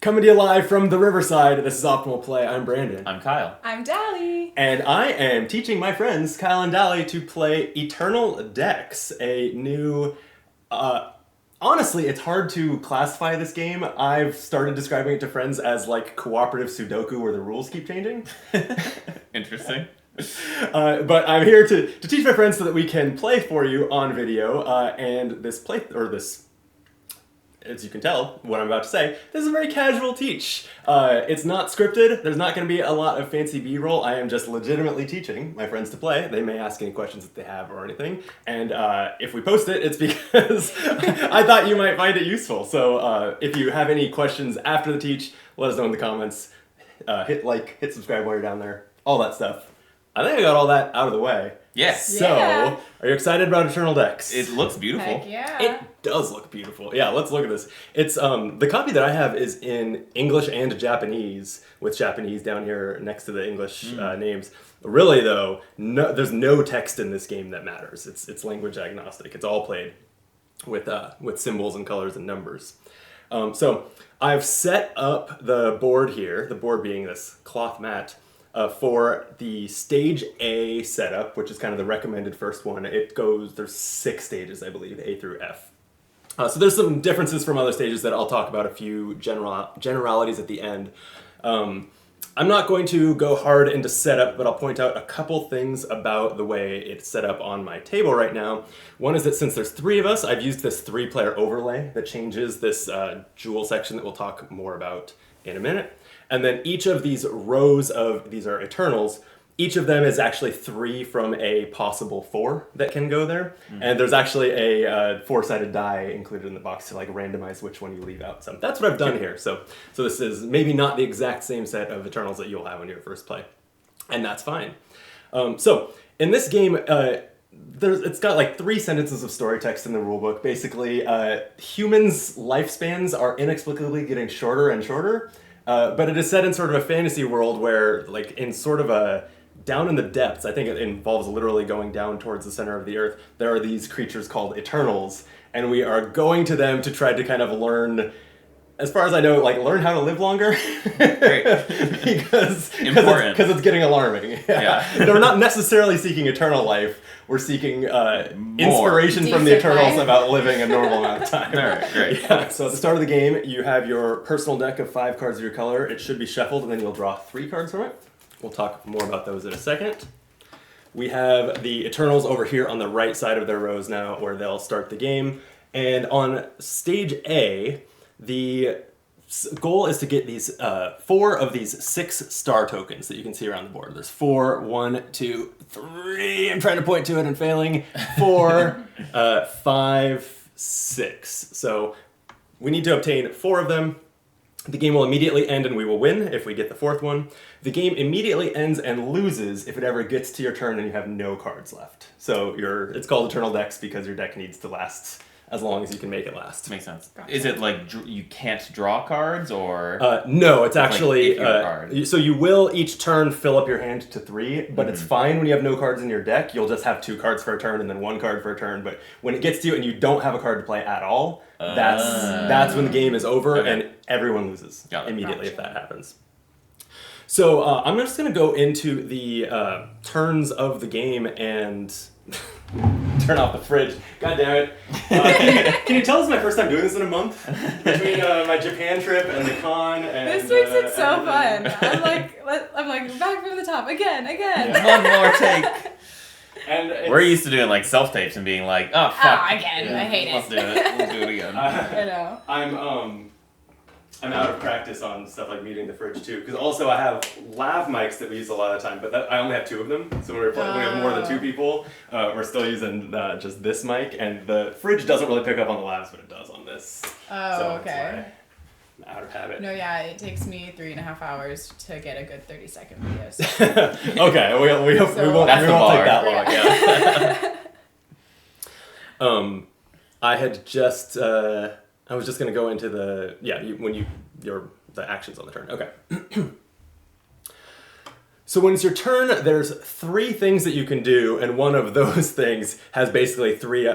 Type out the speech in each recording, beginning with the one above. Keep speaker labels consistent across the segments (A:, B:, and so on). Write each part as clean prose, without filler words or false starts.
A: Coming to you live from the Riverside, this is Optimal Play. I'm Brandon.
B: I'm Kyle.
C: I'm Dally.
A: And I am teaching my friends, Kyle and Dally, to play Eternal Decks, a new... honestly, it's hard to classify this game. I've started describing it to friends as like cooperative Sudoku where the rules keep changing.
B: Interesting.
A: But I'm here to teach my friends so that we can play for you on video, and this as you can tell, what I'm about to say, this is a very casual teach. It's not scripted. There's not going to be a lot of fancy B-roll. I am just legitimately teaching my friends to play. They may ask any questions that they have or anything. And if we post it, it's because I thought you might find it useful. So if you have any questions after the teach, let us know in the comments. Hit like, hit subscribe while you're down there. All that stuff. I think I got all that out of the way.
B: Yes.
A: So, are you excited about Eternal Decks?
B: It looks beautiful.
C: Heck yeah.
A: It does look beautiful. Yeah, let's look at this. It's the copy that I have is in English and Japanese, with Japanese down here next to the English names. Really though, there's no text in this game that matters. It's language agnostic. It's all played with symbols and colors and numbers. So I've set up the board here. The board being this cloth mat. For the stage A setup, which is kind of the recommended first one, there's 6 stages, I believe, A through F. So there's some differences from other stages that I'll talk about, a few generalities at the end. I'm not going to go hard into setup, but I'll point out a couple things about the way it's set up on my table right now. One is that since there's 3 of us, I've used this 3-player overlay that changes this jewel section that we'll talk more about in a minute. And then each of these rows these are Eternals, each of them is actually 3 from a possible 4 that can go there. Mm-hmm. And there's actually a 4-sided die included in the box to like randomize which one you leave out. So that's what I've done here. So this is maybe not the exact same set of Eternals that you'll have on your first play. And that's fine. So in this game, it's got like 3 sentences of story text in the rulebook. Basically, humans' lifespans are inexplicably getting shorter and shorter. But it is set in sort of a fantasy world where, like, in sort of a down in the depths, I think it involves literally going down towards the center of the earth, there are these creatures called Eternals, and we are going to them to try to kind of learn, as far as I know, like, learn how to live longer.
B: Great.
A: because it's getting alarming. Yeah. We're not necessarily seeking eternal life. We're seeking inspiration from the Eternals about living a normal amount of time.
B: All right, great.
A: Yeah. So at the start of the game, you have your personal deck of 5 cards of your color. It should be shuffled, and then you'll draw 3 cards from it. We'll talk more about those in a second. We have the Eternals over here on the right side of their rows now, where they'll start the game. And on stage A, the goal is to get these 4 of these 6 star tokens that you can see around the board. There's 4, 1, 2, 3. I'm trying to point to it and failing. 4, 5, 6. So we need to obtain 4 of them. The game will immediately end and we will win if we get the 4th one. The game immediately ends and loses if it ever gets to your turn and you have no cards left. So it's called Eternal Decks because your deck needs to last as long as you can make it last.
B: Makes sense.
C: Gotcha.
B: Is it like you can't draw cards, or...?
A: No, it's actually...
B: Like
A: so you will each turn fill up your hand to 3, but it's fine when you have no cards in your deck. You'll just have 2 cards for a turn and then 1 card for a turn. But when it gets to you and you don't have a card to play at all, that's when the game is over and everyone loses immediately if that happens. So I'm just going to go into the turns of the game and... Turn off the fridge. God damn it. Can you tell this is my first time doing this in a month? Between my Japan trip and the con and...
C: This makes it so fun. I'm like, back from the top, again.
B: One more take.
A: And
B: we're used to doing like self-tapes and being like, oh, fuck.
C: Oh, again. I hate it.
B: Let's do it. We'll do it again.
C: I know.
A: I'm out of practice on stuff like muting the fridge too, because also I have lav mics that we use a lot of the time, but I only have 2 of them. So when we have more than 2 people, we're still using just this mic, and the fridge doesn't really pick up on the lavs, but it does on this.
C: Oh,
A: so
C: okay.
A: I'm out of habit.
C: No, yeah, it takes me 3.5 hours to get a good 30-second video. So.
A: Okay, we won't take that long. Yeah. I had just. I was just going to go into the the actions on the turn. Okay. So when it's your turn, there's 3 things that you can do, and one of those things has basically 3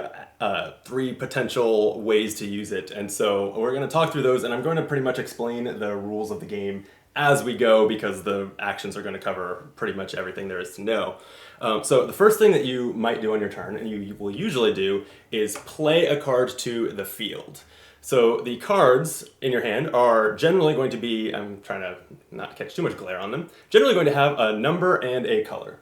A: three potential ways to use it. And so we're going to talk through those, and I'm going to pretty much explain the rules of the game as we go because the actions are going to cover pretty much everything there is to know. So the first thing that you might do on your turn, and you will usually do, is play a card to the field. So the cards in your hand are generally going to be, I'm trying to not catch too much glare on them, generally going to have a number and a color.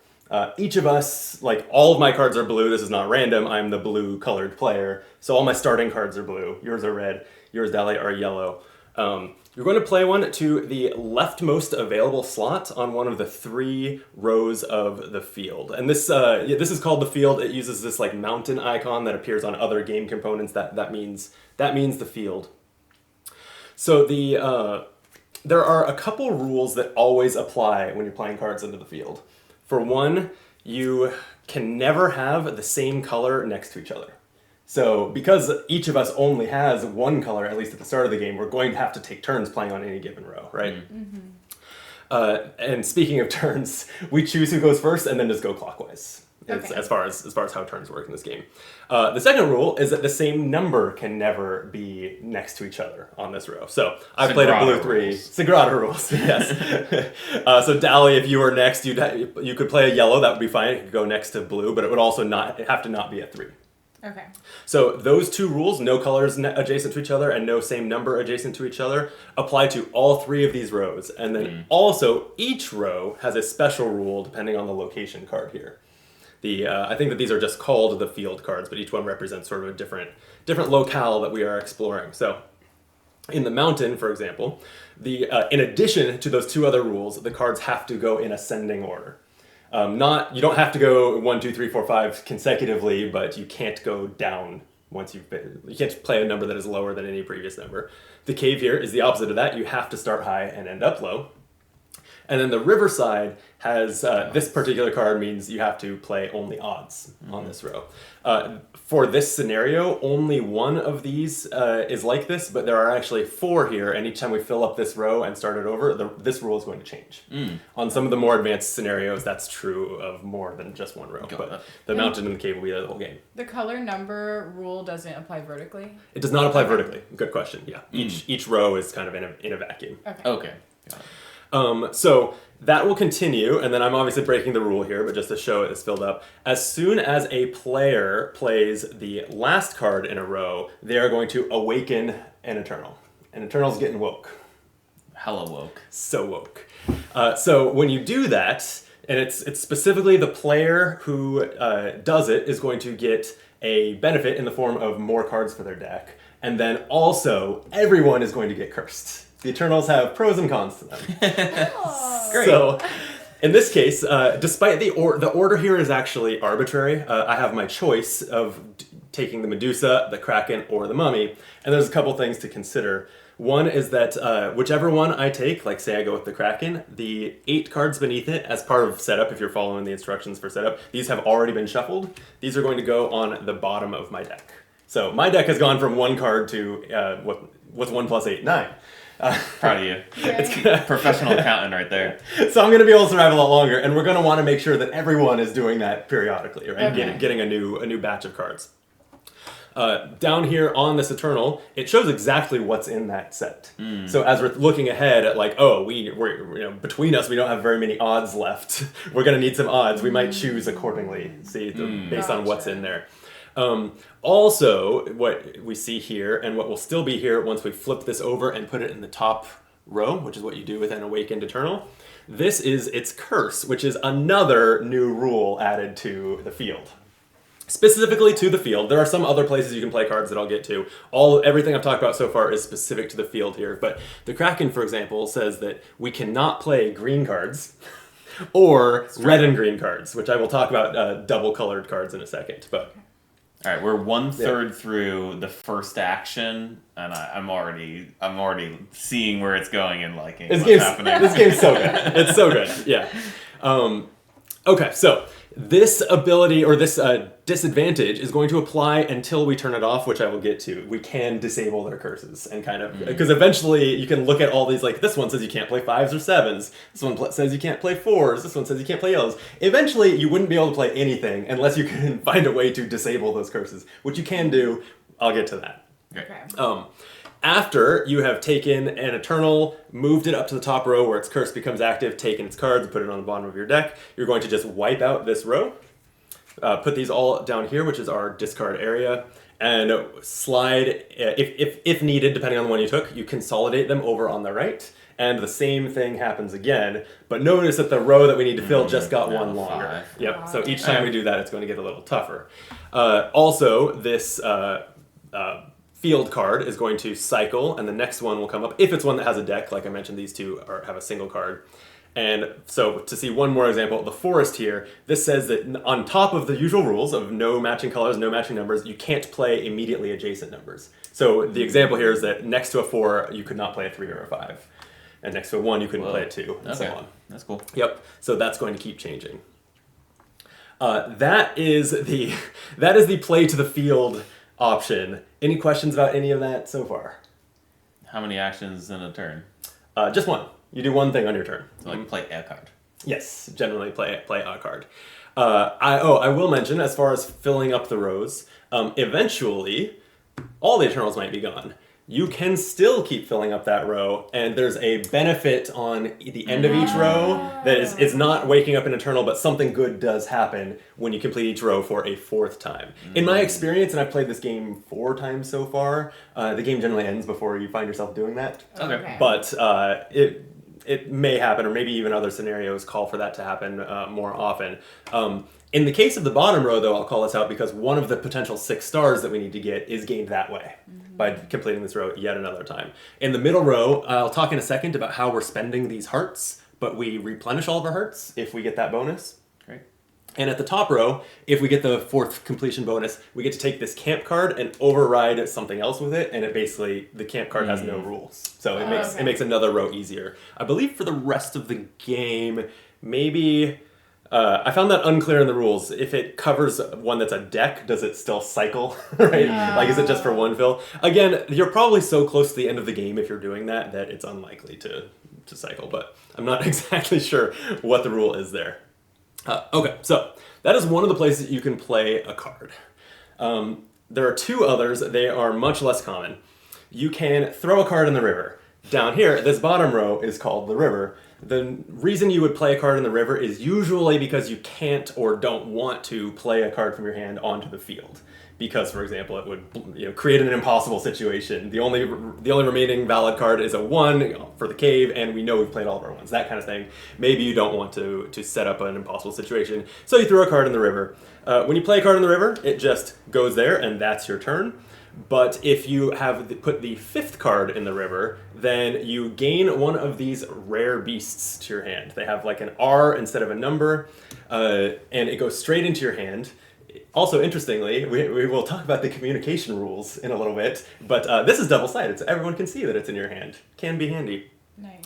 A: Each of us, like all of my cards are blue, this is not random, I'm the blue colored player, so all my starting cards are blue, yours are red, yours, Dahlia, are yellow. You're going to play one to the leftmost available slot on one of the 3 rows of the field. And this is called the field. It uses this like mountain icon that appears on other game components. That means the field. So there are a couple rules that always apply when you're playing cards into the field. For one, you can never have the same color next to each other. So because each of us only has one color, at least at the start of the game, we're going to have to take turns playing on any given row, right? Mm-hmm. And speaking of turns, we choose who goes first and then just go clockwise. Okay. As far as how turns work in this game. The second rule is that the same number can never be next to each other on this row. So I played a blue 3. Sagrada rules, yes. So Dally, if you were next, you could play a yellow. That would be fine. It could go next to blue, but it would also have to not be a 3.
C: Okay.
A: So those 2 rules, no colors adjacent to each other and no same number adjacent to each other, apply to all 3 of these rows. And then also each row has a special rule depending on the location card here. I think that these are just called the field cards, but each one represents sort of a different locale that we are exploring. So in the mountain, for example, in addition to those 2 other rules, the cards have to go in ascending order. You don't have to go 1, 2, 3, 4, 5 consecutively, but you can't go down you can't play a number that is lower than any previous number. The cave here is the opposite of that. You have to start high and end up low. And then the riverside has, this particular card means you have to play only odds on this row. For this scenario, only one of these is like this, but there are actually 4 here, and each time we fill up this row and start it over, this rule is going to change. On some of the more advanced scenarios, that's true of more than just one row, but the mountain and the cave will be there the whole game.
C: The color number rule doesn't apply vertically?
A: It does not apply vertically. Good question, yeah. Each row is kind of in a vacuum.
B: Okay. Got it.
A: So that will continue, and then I'm obviously breaking the rule here, but just to show it is filled up. As soon as a player plays the last card in a row, they are going to awaken an Eternal. And Eternal's getting woke.
B: Hella woke.
A: So woke. So when you do that, and it's specifically the player who does it is going to get a benefit in the form of more cards for their deck, and then also everyone is going to get cursed. The Eternals have pros and cons to them.
C: Great.
A: So, in this case, despite the order here is actually arbitrary. I have my choice of taking the Medusa, the Kraken, or the Mummy, and there's a couple things to consider. One is that whichever one I take, like say I go with the Kraken, the 8 cards beneath it, as part of setup, if you're following the instructions for setup, these have already been shuffled. These are going to go on the bottom of my deck. So my deck has gone from 1 card to, what's 1 plus 8? 9.
B: Proud of you. It's professional accountant right there.
A: So I'm going to be able to survive a lot longer, and we're going to want to make sure that everyone is doing that periodically, right?
C: Okay.
A: Getting a new batch of cards. Down here on this Eternal, it shows exactly what's in that set. So as we're looking ahead at like, we're between us we don't have very many odds left. We're going to need some odds. We might choose accordingly, based on what's in there. Also, what we see here, and what will still be here once we flip this over and put it in the top row, which is what you do with an Awakened Eternal, this is its curse, which is another new rule added to the field. Specifically to the field. There are some other places you can play cards that I'll get to. Everything I've talked about so far is specific to the field here, but the Kraken, for example, says that we cannot play green cards or red and green cards, which I will talk about double-colored cards in a second, but...
B: All right, we're 1/3 through the first action, and I'm already seeing where it's going and liking what's happening.
A: This game's so good. It's so good. Yeah. Okay, so This ability or this disadvantage is going to apply until we turn it off, which I will get to. We can disable their curses and kind of, because eventually you can look at all these, like this one says you can't play 5s or 7s, this one says you can't play 4s, this one says you can't play yellows. Eventually you wouldn't be able to play anything unless you can find a way to disable those curses, which you can do. I'll get to that.
C: Okay.
A: After you have taken an Eternal, moved it up to the top row where its curse becomes active, taken its cards, put it on the bottom of your deck, you're going to just wipe out this row, put these all down here, which is our discard area, and slide, if needed, depending on the one you took, you consolidate them over on the right, and the same thing happens again, but notice that the row that we need to fill just got one longer. Yep, so each time we do that, it's going to get a little tougher. Also, this field card is going to cycle, and the next one will come up if it's one that has a deck. Like I mentioned, these two have a single card. And so to see one more example, the forest here, this says that on top of the usual rules of no matching colors, no matching numbers, you can't play immediately adjacent numbers. So the example here is that next to a 4, you could not play a 3 or a 5. And next to a 1, you couldn't play a 2, and so on.
B: That's cool.
A: Yep, so that's going to keep changing. That is the play to the field option. Any questions about any of that so far?
B: How many actions in a turn?
A: Just one. You do one thing on your turn.
B: So I can play a card.
A: Yes, generally play a card. I will mention, as far as filling up the rows, eventually, all the Eternals might be gone. You can still keep filling up that row, and there's a benefit on the end of each row that is, it's not waking up an Eternal, but something good does happen when you complete each row for a 4th time. In my experience, and I've played this game 4 times so far, the game generally ends before you find yourself doing that.
B: Okay.
A: But it may happen, or maybe even other scenarios call for that to happen more often. In the case of the bottom row, though, I'll call this out because one of the potential 6 stars that we need to get is gained that way by completing this row yet another time. In the middle row, I'll talk in a second about how we're spending these hearts, but we replenish all of our hearts if we get that bonus.
B: Great.
A: And at the top row, if we get the 4th completion bonus, we get to take this camp card and override something else with it, and it basically, the camp card has no rules. So it makes another row easier. I believe for the rest of the game, maybe... I found that unclear in the rules. If it covers one that's a deck, does it still cycle, right? Like, is it just for one fill? Again, you're probably so close to the end of the game if you're doing that it's unlikely to cycle, but I'm not exactly sure what the rule is there. Okay, so that is one of the places you can play a card. There are 2 others. They are much less common. You can throw a card in the river. Down here, this bottom row is called the river. The reason you would play a card in the river is usually because you can't or don't want to play a card from your hand onto the field. Because, for example, it would create an impossible situation. The only remaining valid card is a 1 for the cave, and we know we've played all of our 1s. That kind of thing. Maybe you don't want to set up an impossible situation, so you throw a card in the river. When you play a card in the river, it just goes there, and that's your turn. But if you have put the 5th card in the river, then you gain one of these rare beasts to your hand. They have like an R instead of a number, and it goes straight into your hand. Also, interestingly, we will talk about the communication rules in a little bit, but this is double-sided, so everyone can see that it's in your hand. Can be handy.
C: Nice.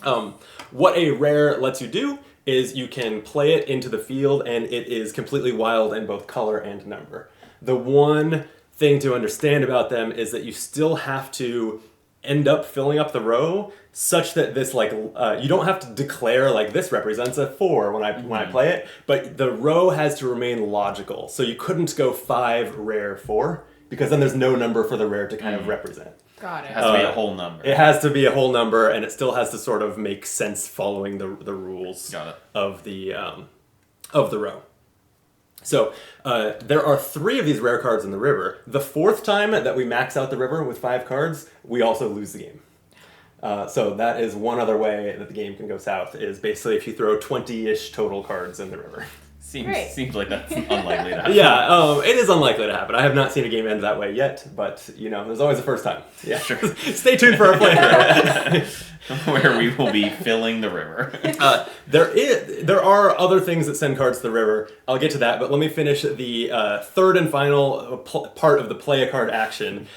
A: What a rare lets you do is you can play it into the field, and it is completely wild in both color and number. The one thing to understand about them is that you still have to end up filling up the row such that this you don't have to declare like this represents a 4 when I play it, but the row has to remain logical. So you couldn't go 5 rare 4 because then there's no number for the rare to kind of represent.
C: Got it.
B: It has to be a whole number.
A: It has to be a whole number, and it still has to sort of make sense following the rules of the row. So there are 3 of these rare cards in the river. The 4th time that we max out the river with 5 cards, we also lose the game. So that is one other way that the game can go south, is basically if you throw 20-ish total cards in the river.
B: Seems like that's unlikely to happen.
A: Yeah, it is unlikely to happen. I have not seen a game end that way yet, but, there's always a first time. Yeah, sure. Stay tuned for our playthrough.
B: Where we will be filling the river.
A: There are other things that send cards to the river. I'll get to that, but let me finish the 3rd and final part of the play a card action.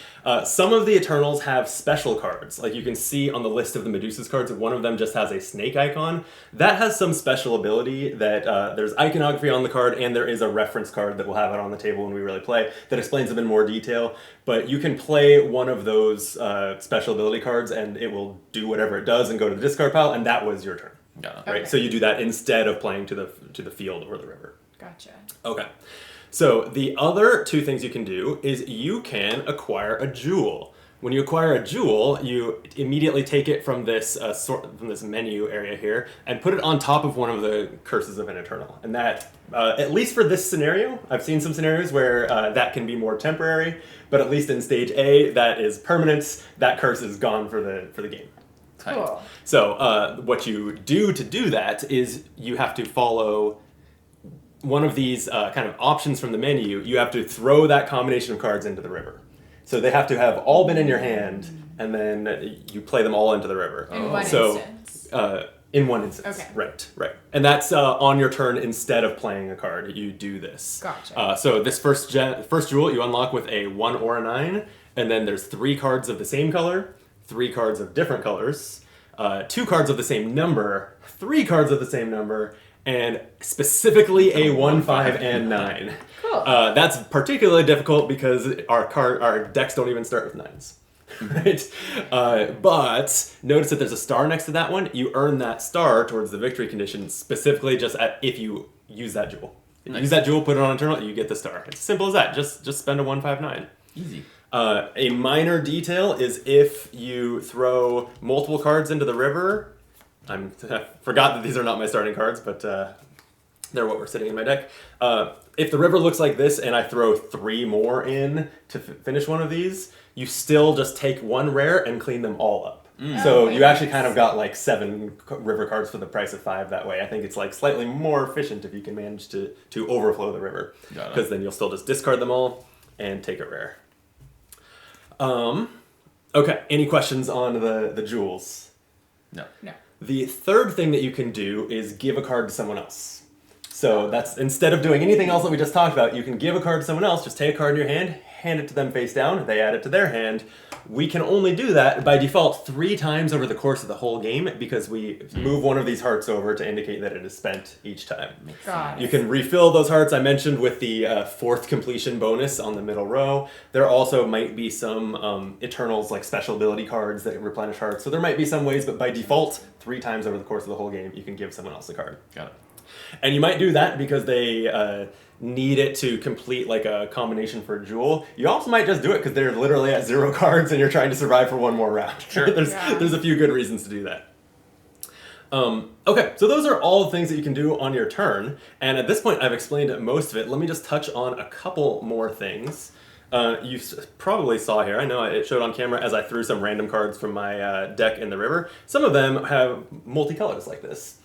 A: Some of the Eternals have special cards. Like you can see on the list of the Medusa's cards, one of them just has a snake icon. That has some special ability that there's iconography on the card, and there is a reference card that we'll have it on the table when we really play that explains them in more detail. But you can play one of those special ability cards, and it will do whatever it does and go to the discard pile, and that was your turn.
B: Got it.
A: Right?
C: Okay.
A: So you do that instead of playing to the field or the river.
C: Gotcha.
A: Okay. So the other two things you can do is you can acquire a jewel. When you acquire a jewel, you immediately take it from this from this menu area here and put it on top of one of the curses of an Eternal. And that, at least for this scenario, I've seen some scenarios where that can be more temporary, but at least in stage A, that is permanent. That curse is gone for the game.
C: Cool.
A: So what you do to do that is you have to follow one of these kind of options from the menu. You have to throw that combination of cards into the river. So they have to have all been in your hand, and then you play them all into the river.
C: In one
A: so,
C: instance.
A: In one instance.
C: Okay.
A: Right. And that's on your turn instead of playing a card. You do this.
C: Gotcha.
A: So this first jewel you unlock with a 1 or a 9, and then there's 3 cards of the same color, 3 cards of different colors, 2 cards of the same number, 3 cards of the same number, and specifically a 1, 5, and 9.
C: Cool.
A: That's particularly difficult because our decks don't even start with 9s. Right? But notice that there's a star next to that one. You earn that star towards the victory condition specifically just if you use that jewel. If you use that jewel, put it on Eternal, you get the star. It's as simple as that. Just spend a 1, 5, 9.
B: Easy.
A: A minor detail is if you throw multiple cards into the river. I forgot that these are not my starting cards, but they're what we're sitting in my deck. If the river looks like this and I throw 3 more in to finish one of these, you still just take 1 rare and clean them all up. So you actually kind of got like 7 river cards for the price of 5 that way. I think it's like slightly more efficient if you can manage to overflow the river, because then you'll still just discard them all and take a rare. Okay, any questions on the jewels?
B: No.
A: The third thing that you can do is give a card to someone else. So that's, instead of doing anything else that we just talked about, you can give a card to someone else, just take a card in your hand, hand it to them face down, they add it to their hand. We can only do that by default 3 times over the course of the whole game, because we move one of these hearts over to indicate that it is spent each time.
C: Got it.
A: You can refill those hearts I mentioned with the 4th completion bonus on the middle row. There also might be some Eternals, like special ability cards that replenish hearts. So there might be some ways, but by default, 3 times over the course of the whole game, you can give someone else a card.
B: Got it.
A: And you might do that because they need it to complete like a combination for a jewel. You also might just do it because they're literally at 0 cards and you're trying to survive for 1 more round.
B: Sure.
A: There's a few good reasons to do that. Okay, so those are all the things that you can do on your turn. And at this point, I've explained most of it. Let me just touch on a couple more things. You probably saw here, I know it showed on camera as I threw some random cards from my deck in the river. Some of them have multicolors like this.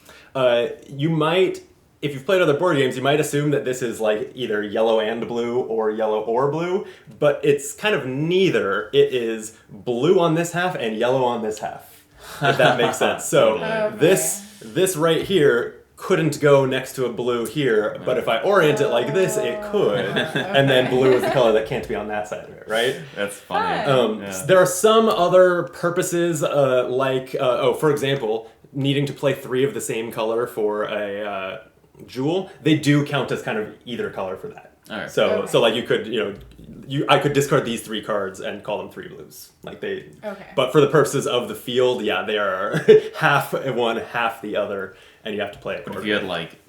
A: You might, if you've played other board games, you might assume that this is like either yellow and blue or yellow or blue, but it's kind of neither. It is blue on this half and yellow on this half, if that makes sense. So
C: Okay.
A: this right here couldn't go next to a blue here, but if I orient it like this, it could. And then blue is the color that can't be on that side of it, right?
B: That's funny.
C: Fun.
A: There are some other purposes, for example, needing to play 3 of the same color for a jewel. They do count as kind of either color for that.
B: All right.
A: So like you could, I could discard these 3 cards and call them 3 blues. Like they.
C: Okay.
A: But for the purposes of the field, yeah, they are half one, half the other, and you have to play it.
B: But if you had like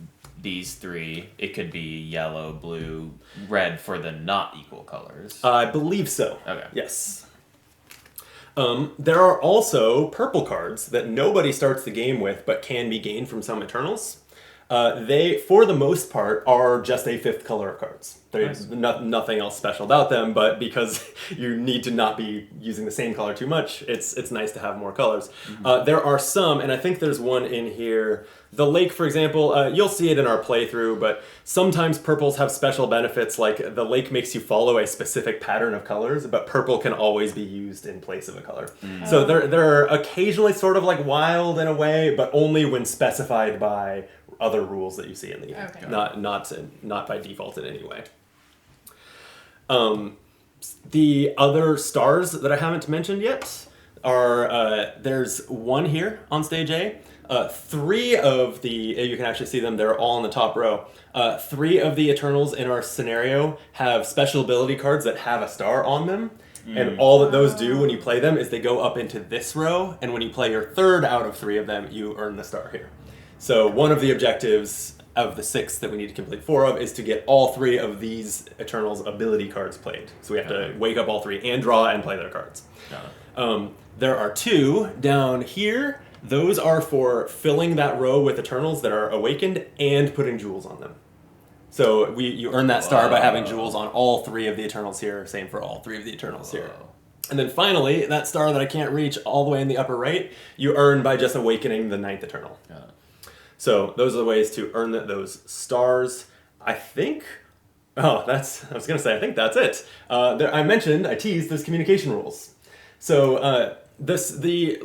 B: these 3, it could be yellow, blue, red for the not equal colors.
A: I believe so.
B: Okay.
A: Yes. There are also purple cards that nobody starts the game with, but can be gained from some Eternals. They, for the most part, are just a 5th color of cards. There's nothing else special about them, but because you need to not be using the same color too much, it's nice to have more colors. There are some, and I think there's one in here. The lake, for example, you'll see it in our playthrough, but sometimes purples have special benefits, like the lake makes you follow a specific pattern of colors, but purple can always be used in place of a color. So they're occasionally sort of like wild in a way, but only when specified by other rules that you see in the game,
C: Okay.
A: not by default in any way. The other stars that I haven't mentioned yet are there's one here on stage A. Three of the you can actually see them. They're all in the top row. Three of the Eternals in our scenario have special ability cards that have a star on them. And all that those do when you play them is they go up into this row, and when you play your third out of three of them, you earn the star here. So one of the objectives of the 6 that we need to complete 4 of is to get all 3 of these Eternals ability cards played. So we have to wake up all 3 and draw and play their cards. There are 2 down here. Those are for filling that row with Eternals that are awakened and putting jewels on them. So you earn that star by having jewels on all 3 of the Eternals here. Same for all 3 of the Eternals here. And then finally, that star that I can't reach all the way in the upper right, you earn by just awakening the 9th Eternal. So those are the ways to earn those stars. I think... I was going to say, I think that's it. I teased this communication rules. So the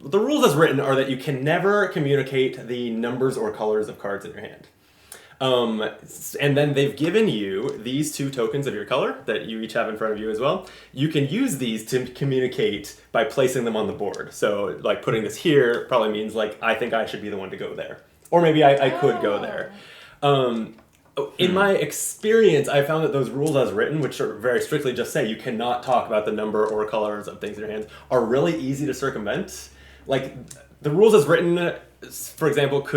A: rules as written are that you can never communicate the numbers or colors of cards in your hand. And then they've given you these 2 tokens of your color that you each have in front of you as well. You can use these to communicate by placing them on the board. So like putting this here probably means like, I think I should be the one to go there. Or maybe I could go there. In my experience, I found that those rules as written, which are very strictly just say you cannot talk about the number or colors of things in your hands, are really easy to circumvent. Like, the rules as written, for example,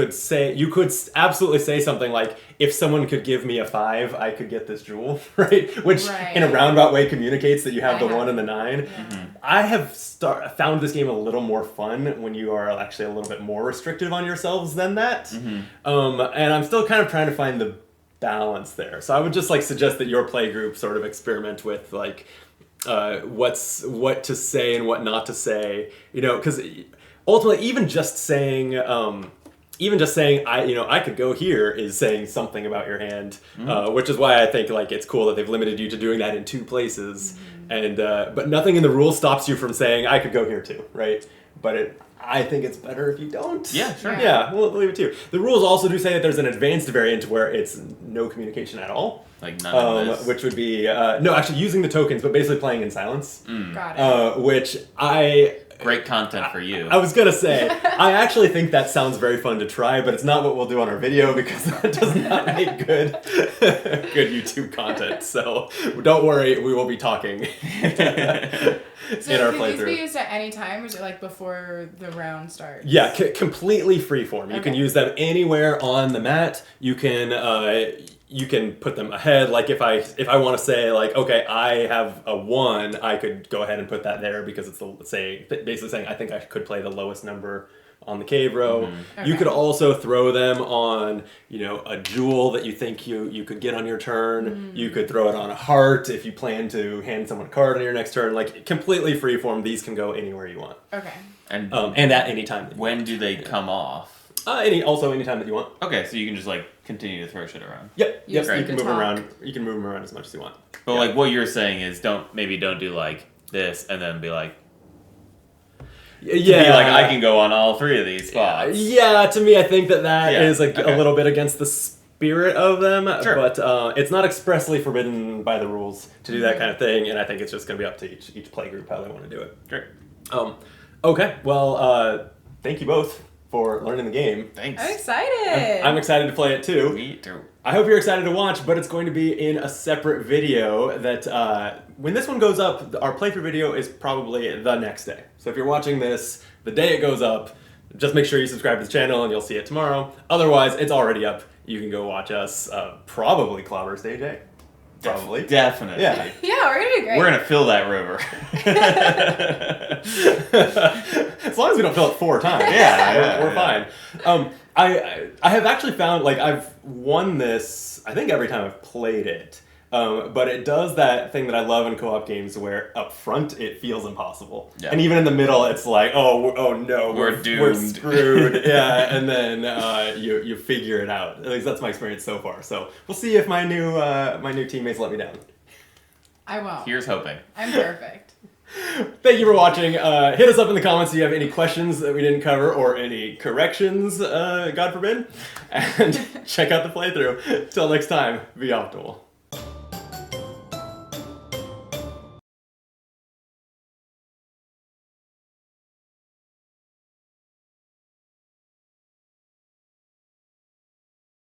A: you could absolutely say something like, if someone could give me a 5, I could get this jewel, right? Which in a roundabout way communicates that you have the 1 and the 9. Yeah. I have found this game a little more fun when you are actually a little bit more restrictive on yourselves than that. And I'm still kind of trying to find the balance there. So I would just suggest that your play group sort of experiment with what to say and what not to say, because ultimately even just saying I could go here is saying something about your hand, which is why I think it's cool that they've limited you to doing that in 2 places, and but nothing in the rules stops you from saying I could go here too, right? But I think it's better if you don't.
B: Yeah, sure.
A: Yeah, we'll leave it to you. The rules also do say that there's an advanced variant where it's no communication at all.
B: Like none of this.
A: Which would be, actually using the tokens, but basically playing in silence.
C: Got it.
A: Which
B: Great content for you.
A: I was going to say, I actually think that sounds very fun to try, but it's not what we'll do on our video because that does not make good YouTube content. So don't worry, we will be talking in our playthrough.
C: Can these be used at any time, or is it before the round starts?
A: Yeah, completely freeform. You can use them anywhere on the mat. You can put them ahead. Like if I want to say okay, I have a 1, I could go ahead and put that there because it's basically saying I think I could play the lowest number on the cave row. Okay. You could also throw them on a jewel that you think you could get on your turn. You could throw it on a heart if you plan to hand someone a card on your next turn. Completely freeform. These can go anywhere you want.
C: Okay.
A: And at any time.
B: When do they come off?
A: Anytime that you want.
B: Okay, so you can just continue to throw shit around.
A: Yep. You can move them around. You can move them around as much as you want.
B: But what you're saying is don't do this and then be like.
A: Yeah.
B: I can go on all 3 of these spots.
A: Yeah. To me, I think that is a little bit against the spirit of them.
B: Sure.
A: But it's not expressly forbidden by the rules to do that kind of thing, and I think it's just going to be up to each play group how they want to do it.
B: Great.
A: Okay. Well, thank you both for learning the game.
B: Thanks.
C: I'm excited.
A: I'm excited to play it too.
B: Me too.
A: I hope you're excited to watch, but it's going to be in a separate video that when this one goes up, our playthrough video is probably the next day. So if you're watching this the day it goes up, just make sure you subscribe to the channel and you'll see it tomorrow. Otherwise, it's already up. You can go watch us probably clobber Stage A. Probably.
B: Definitely.
A: Yeah.
C: Yeah, we're going to do great.
B: We're going to fill that river.
A: As long as we don't fill it 4 times. We're fine. I have actually found, I've won this, I think every time I've played it. But it does that thing that I love in co-op games where up front it feels impossible. Yeah. And even in the middle it's oh no,
B: we're doomed.
A: We're screwed. Yeah, and then you figure it out. At least that's my experience so far. So we'll see if my new teammates let me down.
C: I won't.
B: Here's hoping.
C: I'm perfect.
A: Thank you for watching. Hit us up in the comments if you have any questions that we didn't cover or any corrections, God forbid. And check out the playthrough. Till next time, be optimal.